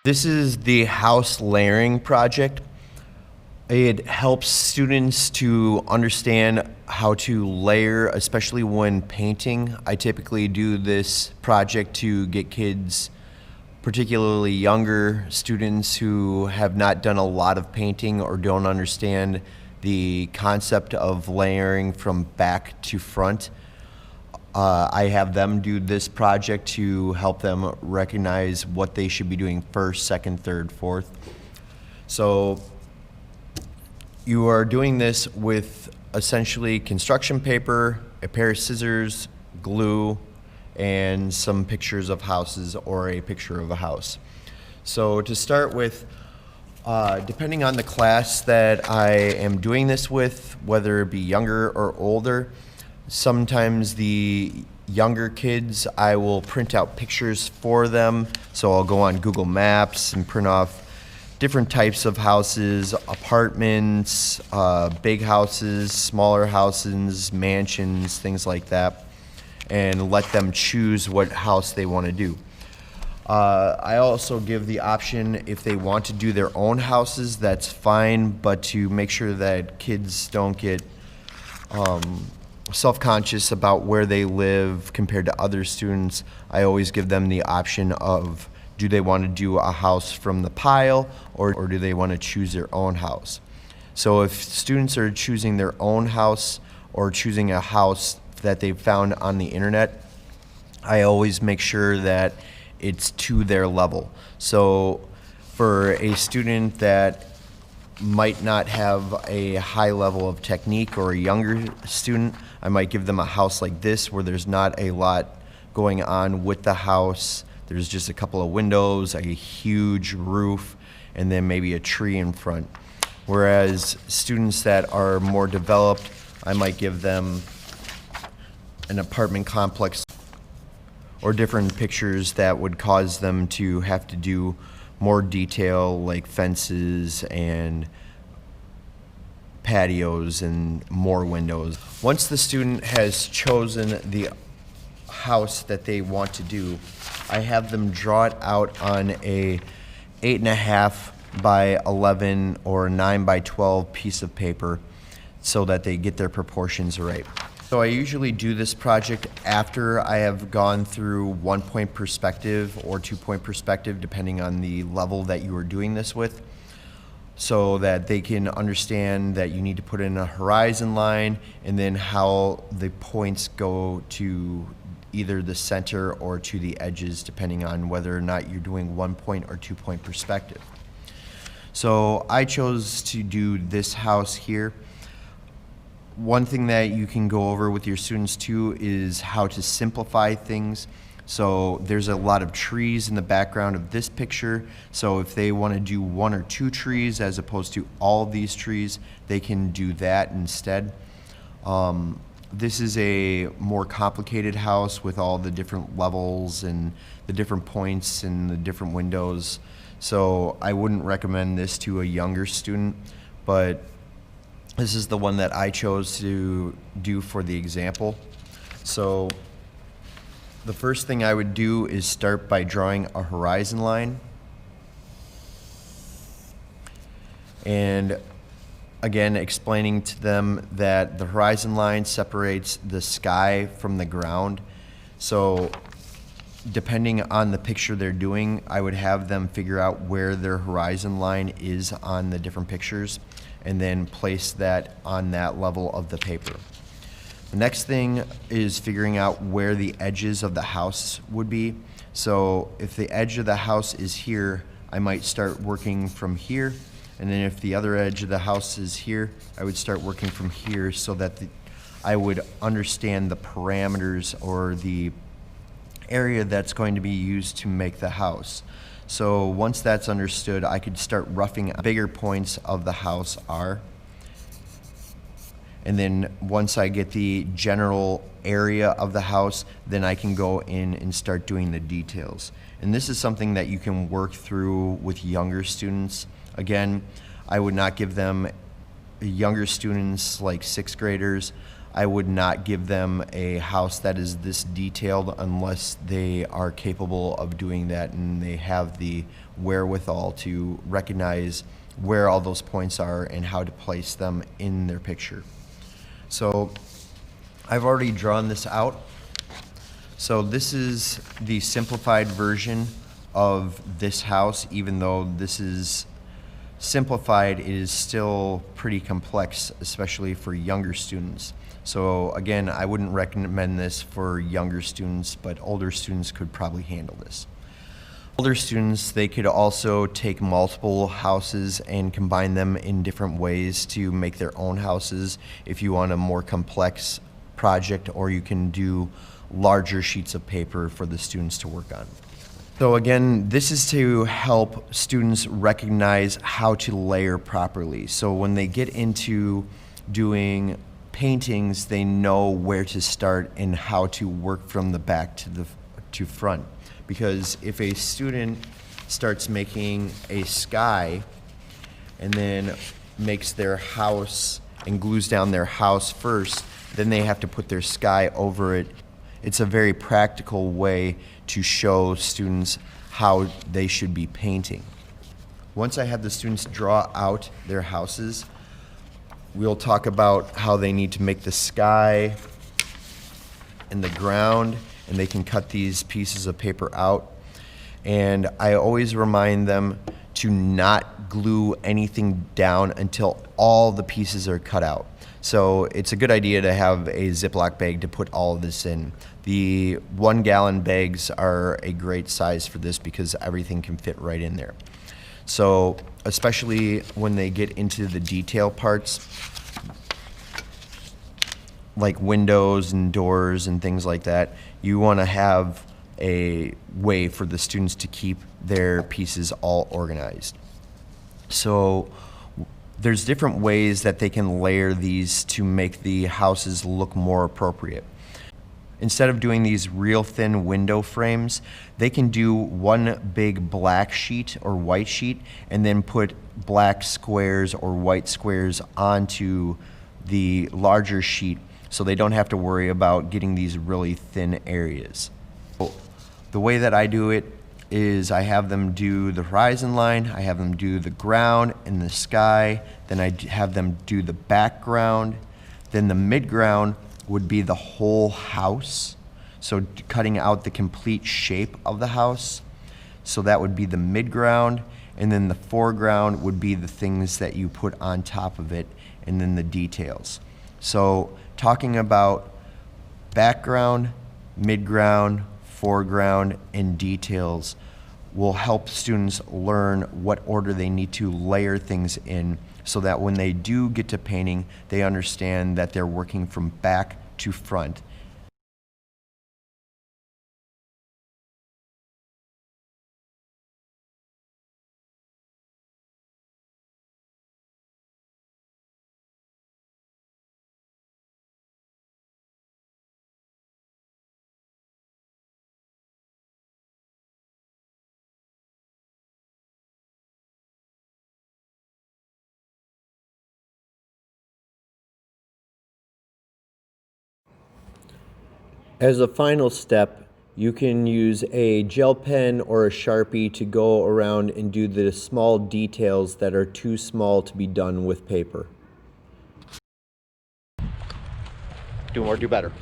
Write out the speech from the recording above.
This is the house layering project. It helps students to understand how to layer, especially when painting. I typically do this project to get kids, particularly younger students who have not done a lot of painting or don't understand the concept of layering from back to front. I have them do this project to help them recognize what they should be doing first, second, third, fourth. So you are doing this with essentially construction paper, a pair of scissors, glue, and some pictures of houses or a picture of a house. So to start with, depending on the class that I am doing this with, whether it be younger or older, sometimes the younger kids, I will print out pictures for them. So I'll go on Google Maps and print off different types of houses, apartments, big houses, smaller houses, mansions, things like that, and let them choose what house they want to do. I also give the option if they want to do their own houses, that's fine, but to make sure that kids don't get self-conscious about where they live compared to other students, I always give them the option of do they want to do a house from the pile or do they want to choose their own house. So if students are choosing their own house or choosing a house that they've found on the internet, I always make sure that it's to their level. So for a student that might not have a high level of technique or a younger student, I might give them a house like this where there's not a lot going on with the house. There's just a couple of windows, a huge roof, and then maybe a tree in front. Whereas students that are more developed, I might give them an apartment complex or different pictures that would cause them to have to do more detail like fences and patios and more windows. Once the student has chosen the house that they want to do, I have them draw it out on a 8.5 by 11 or 9 by 12 piece of paper so that they get their proportions right. So I usually do this project after I have gone through 1-point perspective or 2-point perspective, depending on the level that you are doing this with, so that they can understand that you need to put in a horizon line and then how the points go to either the center or to the edges, depending on whether or not you're doing 1-point or 2-point perspective. So I chose to do this house here. One thing that you can go over with your students too is how to simplify things. So there's a lot of trees in the background of this picture. So if they want to do 1 or 2 trees as opposed to all of these trees, they can do that instead. This is a more complicated house with all the different levels and the different points and the different windows. So I wouldn't recommend this to a younger student, but this is the one that I chose to do for the example. So the first thing I would do is start by drawing a horizon line. And again, explaining to them that the horizon line separates the sky from the ground. So depending on the picture they're doing, I would have them figure out where their horizon line is on the different pictures and then place that on that level of the paper. The next thing is figuring out where the edges of the house would be. So if the edge of the house is here, I might start working from here. And then if the other edge of the house is here, I would start working from here so that I would understand the parameters or the area that's going to be used to make the house. So once that's understood, I could start roughing bigger points of the house are. And then once I get the general area of the house, then I can go in and start doing the details. And this is something that you can work through with younger students. Again, I would not give them younger students like 6th graders. I would not give them a house that is this detailed unless they are capable of doing that and they have the wherewithal to recognize where all those points are and how to place them in their picture. So I've already drawn this out. So this is the simplified version of this house. Even though this is simplified, it is still pretty complex, especially for younger students. So again, I wouldn't recommend this for younger students, but older students could probably handle this. Older students, they could also take multiple houses and combine them in different ways to make their own houses if you want a more complex project, or you can do larger sheets of paper for the students to work on. So again, this is to help students recognize how to layer properly. So when they get into doing paintings, they know where to start and how to work from the back to front. Because if a student starts making a sky and then makes their house and glues down their house first, then they have to put their sky over it. It's a very practical way to show students how they should be painting. Once I have the students draw out their houses, we'll talk about how they need to make the sky and the ground, and they can cut these pieces of paper out. And I always remind them to not glue anything down until all the pieces are cut out. So it's a good idea to have a Ziploc bag to put all of this in. The 1 gallon bags are a great size for this because everything can fit right in there. So especially when they get into the detail parts, like windows and doors and things like that, you want to have a way for the students to keep their pieces all organized. So there's different ways that they can layer these to make the houses look more appropriate. Instead of doing these real thin window frames, they can do one big black sheet or white sheet and then put black squares or white squares onto the larger sheet, so they don't have to worry about getting these really thin areas. The way that I do it is I have them do the horizon line, I have them do the ground and the sky, then I have them do the background, then the midground would be the whole house. So cutting out the complete shape of the house. So that would be the midground, and then the foreground would be the things that you put on top of it, and then the details. So talking about background, midground, foreground, and details will help students learn what order they need to layer things in, so that when they do get to painting, they understand that they're working from back to front. As a final step, you can use a gel pen or a Sharpie to go around and do the small details that are too small to be done with paper. Do more, do better.